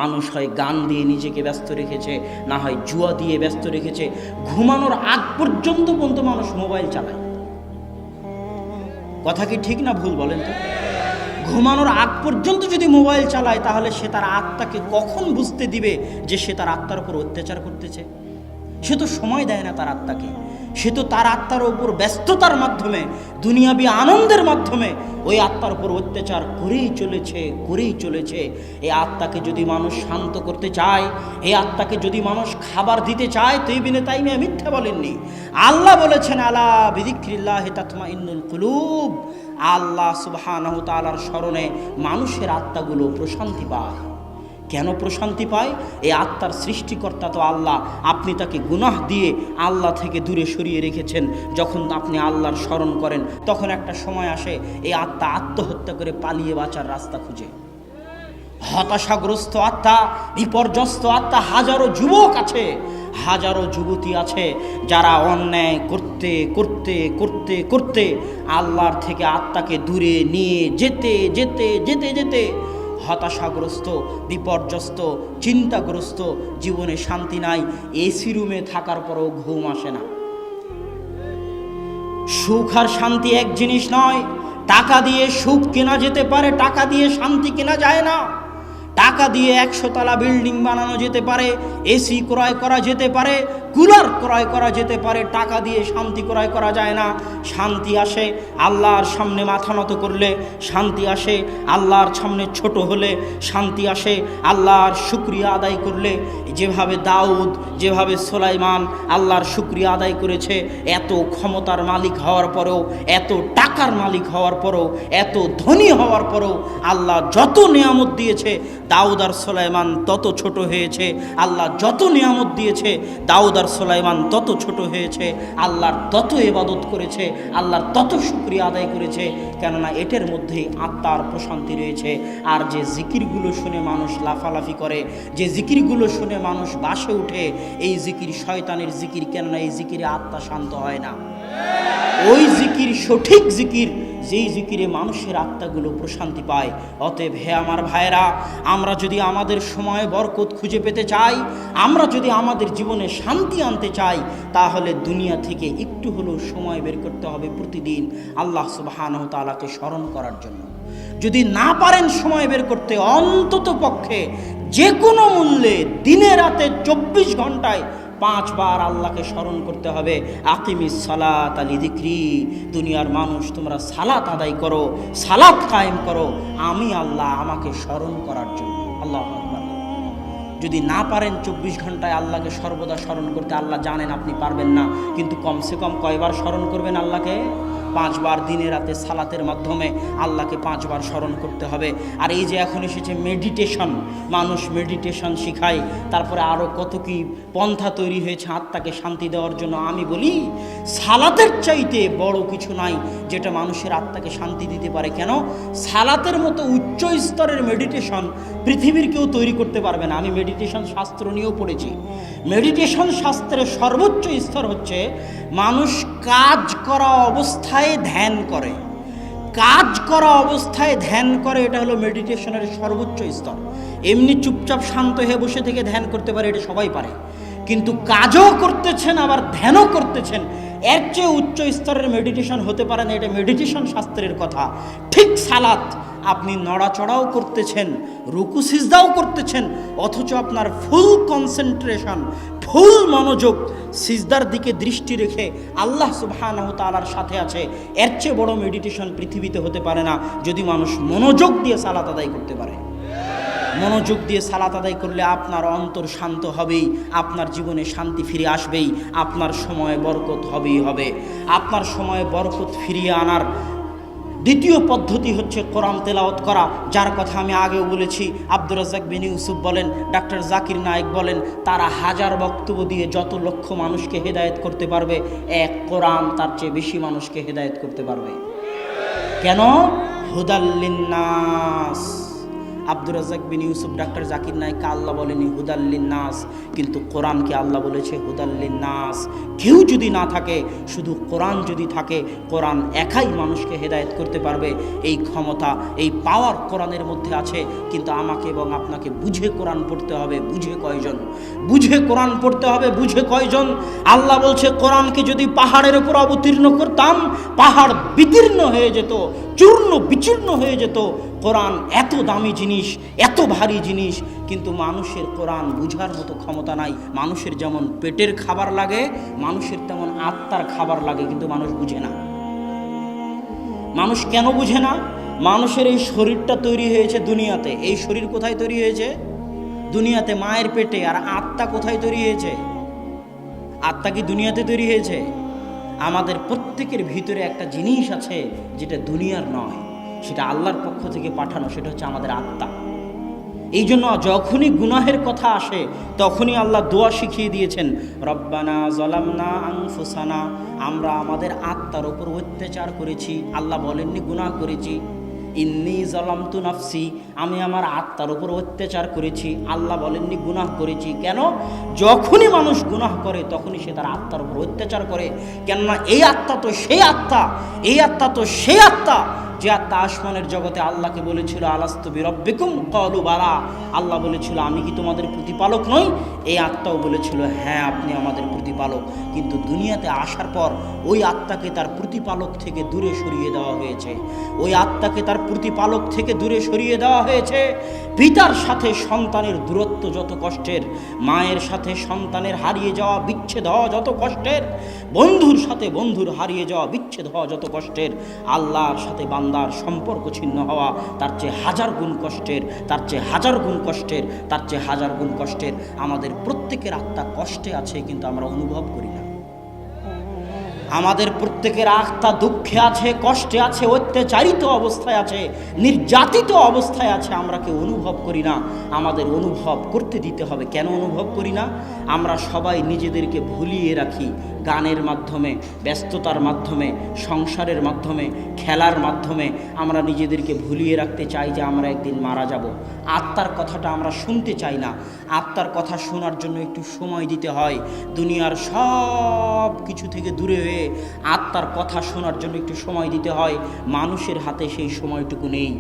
মানুষ হয় গান দিয়ে নিজেকে ব্যস্ত রেখেছে, না হয় জুয়া দিয়ে ব্যস্ত রেখেছে। ঘুমানোর আগ পর্যন্ত মানুষ মোবাইল চালায়। কথা কি ঠিক না ভুল বলেন তো? ঘুমানোর আগ পর্যন্ত যদি মোবাইল চালায়, তাহলে সে তার আত্মাকে কখন বুঝতে দিবে যে সে তার আত্মার উপর অত্যাচার করতেছে? সে তো সময় দেয় না তার আত্মাকে। সে তো তার আত্মার উপর ব্যস্ততার মাধ্যমে, দুনিয়াবি আনন্দের মাধ্যমে ওই আত্মার উপর অত্যাচার করেই চলেছে। এই আত্মাকে যদি মানুষ শান্ত করতে চায়, এই আত্মাকে যদি মানুষ খাবার দিতে চায়, তো ইবনে তাইমিয়া মিথ্যা বলেননি। আল্লাহ বলেছেন, আলা বিযিক্রিল্লাহি তাতমাইন্নুল কুলুব। আল্লাহ সুবহানাহু ওয়া তাআলার স্মরণে মানুষের আত্মাগুলো প্রশান্তি পায়। কেন প্রশান্তি পায়? এই আত্মার সৃষ্টিকর্তা তো আল্লাহ। আপনি তাকে গুনাহ দিয়ে আল্লাহ থেকে দূরে সরিয়ে রেখেছেন। যখন আপনি আল্লাহর স্মরণ করেন, তখন একটা সময় আসে এই আত্মা আত্মহত্যা করে পালিয়ে বাঁচার রাস্তা খুঁজে। হতাশাগ্রস্ত আত্মা, বিপর্যস্ত আত্মা, হাজারো যুবক আছে, হাজারো যুবতী আছে, যারা অন্যায় করতে করতে করতে করতে আল্লাহর থেকে আত্মাকে দূরে নিয়ে যেতে হতাশাগ্রস্ত, বিপর্যস্ত, চিন্তাগ্রস্ত, জীবনে শান্তি নাই। এসি রুমে থাকার পরেও ঘুম আসে না। সুখ আর শান্তি এক জিনিস নয়। টাকা দিয়ে সুখ কেনা যেতে পারে, টাকা দিয়ে শান্তি কেনা যায় না। টাকা দিয়ে 100 তলা বিল্ডিং বানানো যেতে পারে, এসি ক্রয় করা যেতে পারে, কুলার ক্রয় করা যেতে পারে। টাকা দিয়ে শান্তি ক্রয় করা যায় না। শান্তি আসে আল্লাহর সামনে মাথা নত করলে, শান্তি আসে আল্লাহর সামনে ছোট হলে, শান্তি আসে আল্লাহর শুকরিয়া আদায় করলে। যেভাবে দাউদ, যেভাবে সুলাইমান আল্লাহর শুকরিয়া আদায় করেছে, এত ক্ষমতার মালিক হওয়ার পরেও, এত টাকার মালিক হওয়ার পরেও, এত ধনী হওয়ার পরেও আল্লাহ যত নিয়ামত দিয়েছে, দাউদ আর সুলাইমান তত ছোট হয়েছে। আল্লাহ যত নিয়ামত দিয়েছে, দাউদ আর সুলাইমান তত ছোট হয়েছে। আল্লাহর তত ইবাদত করেছে, আল্লাহর তত শুকরিয়া আদায় করেছে। কেননা এটার মধ্যেই আত্মার প্রশান্তি রয়েছে। আর যে জিকিরগুলো শুনে মানুষ লাফালাফি করে, যে জিকিরগুলো শুনে মানুষ বাসে উঠে, এই জিকির শয়তানের জিকির। কেননা এই জিকিরে আত্মা শান্ত হয় না। ওই জিকির সঠিক জিকির, যেই জিকিরে মানুষের আত্মাগুলো প্রশান্তি পায়। অতএব হে আমার ভাইরা, আমরা যদি আমাদের সময় বরকত খুঁজে পেতে চাই, আমরা যদি আমাদের জীবনে শান্তি আনতে চাই, তাহলে দুনিয়া থেকে একটু হলেও সময় বের করতে হবে প্রতিদিন আল্লাহ সুবহানাহু ওয়া তাআলাকে স্মরণ করার জন্য। যদি না পারেন সময় বের করতে, অন্তত পক্ষে যে কোনো মূল্যে দিনে রাতে 24 ঘন্টায় 5 বার আল্লাহকে স্মরণ করতে হবে। আকিমিস সালাত লিযিকরি। দুনিয়ার মানুষ, তোমরা সালাত আদায় করো, সালাত কায়েম করো, আমি আল্লাহ আমাকে স্মরণ করার জন্য। আল্লাহু আকবার। যদি না পারেন 24 ঘন্টায় আল্লাহকে সর্বদা স্মরণ করতে, আল্লাহ জানেন আপনি পারবেন না, কিন্তু কমসে কম কয়বার স্মরণ করবেন আল্লাহকে? 5 বার দিনে রাতে সালাতের মাধ্যমে আল্লাহকে 5 বার স্মরণ করতে হবে। আর এই যে এখন এসেছে মেডিটেশন, মানুষ মেডিটেশন শিখায়, তারপরে আরও কত কি পন্থা তৈরি হয়েছে আত্মাকে শান্তি দেওয়ার জন্য। আমি বলি, সালাতের চাইতে বড় কিছু নাই যেটা মানুষের আত্মাকে শান্তি দিতে পারে। কেন? সালাতের মতো উচ্চ স্তরের মেডিটেশন পৃথিবীর কেউ তৈরি করতে পারবে না। আমি মেডিটেশন শাস্ত্র নিয়েও পড়েছি। মেডিটেশন শাস্ত্রের সর্বোচ্চ স্তর হচ্ছে মানুষ কাজ করা অবস্থায় ধ্যান করে। কাজ করা অবস্থায় ধ্যান করে, এটা হলো মেডিটেশনের সর্বোচ্চ স্তর। এমনি চুপচাপ শান্ত হয়ে বসে থেকে ধ্যান করতে পারে, এটা সবাই পারে। কিন্তু কাজও করতেছেন আবার ধ্যানও করতেছেন, এর চেয়ে উচ্চ স্তরের মেডিটেশন হতে পারে না। এটা মেডিটেশন শাস্ত্রের কথা। ঠিক সালাত, আপনি নড়াচড়াও করতেছেন, রুকু সিজদাও করতেছেন, অথচ আপনার ফুল কনসেন্ট্রেশন, ফুল মনোযোগ সিজদার দিকে দৃষ্টি রেখে আল্লাহ সুবহানাহু ওয়া তাআলার সাথে আছে। এর চেয়ে বড় মেডিটেশন পৃথিবীতে হতে পারে না, যদি মানুষ মনোযোগ দিয়ে সালাত আদায় করতে পারে। মনোযোগ দিয়ে সালাত আদায় করলে আপনার অন্তর শান্ত হবেই, আপনার জীবনে শান্তি ফিরে আসবেই, আপনার সময় বরকত হবেই হবে। আপনার সময় বরকত ফিরিয়ে আনার দ্বিতীয় পদ্ধতি হচ্ছে কোরআন তেলাওয়াত করা, যার কথা আমি আগেও বলেছি। আব্দুর রাজ্জাক বিন ইউসুফ বলেন, ডাক্তার জাকির নায়েক বলেন, তারা হাজার বক্তব্য দিয়ে যত লক্ষ মানুষকে হেদায়েত করতে পারবে, এক কোরআন তার চেয়ে বেশি মানুষকে হেদায়েত করতে পারবে। কেন? হুদাল লিন্নাস। আব্দুর রাজ্জাক বিন ইউসুফ, ডাক্তার জাকির নায়েককে আল্লাহ বলেনি হুদাল্লিন নাস, কিন্তু কোরআনকে আল্লাহ বলেছে হুদাল্লিন নাস। কেউ যদি না থাকে, শুধু কোরআন যদি থাকে, কোরআন একাই মানুষকে হেদায়েত করতে পারবে। এই ক্ষমতা, এই পাওয়ার কোরআনের মধ্যে আছে। কিন্তু আমাকে এবং আপনাকে বুঝে কোরআন পড়তে হবে। বুঝে কয়জন? বুঝে কোরআন পড়তে হবে। বুঝে কয়জন? আল্লাহ বলছে কোরআনকে যদি পাহাড়ের উপর অবতীর্ণ করতাম, পাহাড় বিদীর্ণ হয়ে যেত, চূর্ণ বিচূর্ণ হয়ে যেত। কোরআন এত দামি জিনিস, এত ভারী জিনিস, কিন্তু মানুষের কোরআন বুঝার মতো ক্ষমতা নাই। মানুষের যেমন পেটের খাবার লাগে, মানুষের তেমন আত্মার খাবার লাগে, কিন্তু মানুষ বুঝে না। মানুষ কেন বুঝে না? মানুষের এই শরীরটা তৈরি হয়েছে দুনিয়াতে। এই শরীর কোথায় তৈরি হয়েছে? দুনিয়াতে, মায়ের পেটে। আর আত্মা কোথায় তৈরি হয়েছে? আত্মা কি দুনিয়াতে তৈরি হয়েছে? আমাদের প্রত্যেকের ভিতরে একটা জিনিস আছে যেটা দুনিয়ার নয়, সেটা আল্লাহর পক্ষ থেকে পাঠানো, সেটা হচ্ছে আমাদের আত্মা। এই জন্য যখনই গুনাহের কথা আসে, তখনই আল্লাহ দোয়া শিখিয়ে দিয়েছেন, রব্বানা যালামনা আনফুসানা, আমরা আমাদের আত্মার উপর অত্যাচার করেছি। আল্লাহ বলেননি গুনাহ করেছি। ইন্নী যালামতু নাফসি, আমি আমার আত্মার উপর অত্যাচার করেছি। আল্লাহ বলেননি গুনাহ করেছি। কেন? যখনই মানুষ গুনাহ করে, তখনই সে তার আত্মার উপর অত্যাচার করে। কেননা এই আত্মা তো সেই আত্মা, এই আত্মা তো সেই আত্মা যে আত্মা আসমানের জগতে আল্লাহকে বলেছিল আলাস্তু বিরব্বিকুম ক্বালু বালা, আল্লাহ বলেছিল আমি কি তোমাদের প্রতিপালক নই? এই আত্মাও বলেছিল হ্যাঁ আপনি আমাদের প্রতিপালক। কিন্তু দুনিয়াতে আসার পর ওই আত্মাকে তার প্রতিপালক থেকে দূরে সরিয়ে দেওয়া হয়েছে। ওই আত্মাকে তার প্রতিপালক থেকে দূরে সরিয়ে দেওয়া হয়েছে। পিতার সাথে সন্তানের দূরত্ব যত কষ্টের, মায়ের সাথে সন্তানের হারিয়ে যাওয়া, বিচ্ছেদ হওয়া যত কষ্টের, বন্ধুর সাথে বন্ধুর হারিয়ে যাওয়া, বিচ্ছেদ হওয়া যত কষ্টের, আল্লাহর সাথে বান্দার সম্পর্ক ছিন্ন হওয়া তার চেয়ে হাজার গুণ কষ্টের, তার চেয়ে হাজার গুণ কষ্টের, তার চেয়ে হাজার গুণ কষ্টের। আমাদের প্রত্যেকের আত্মা কষ্টে আছে, কিন্তু আমরা অনুভব করি না। আমাদের প্রত্যেকের আত্মা দুঃখে আছে, কষ্টে আছে, অত্যাচারিত অবস্থায় আছে, নির্যাতিত অবস্থায় আছে। আমরা কেউ অনুভব করি না। আমাদের অনুভব করতে দিতে হবে। কেন অনুভব করি না? আমরা সবাই নিজেদেরকে ভুলিয়ে রাখি গানের মাধ্যমে, ব্যস্ততার মাধ্যমে, সংসারের মাধ্যমে, খেলার মাধ্যমে। আমরা নিজেদেরকে ভুলিয়ে রাখতে চাই যে আমরা একদিন মারা যাব। আত্মার কথাটা আমরা শুনতে চাই না। আত্মার কথা শোনার জন্য একটু সময় দিতে হয়। দুনিয়ার সব কিছু থেকে দূরে হয়ে আত্মার কথা শোনার জন্য একটু সময় দিতে হয়। মানুষের হাতে সেই সময়টুকু নেই।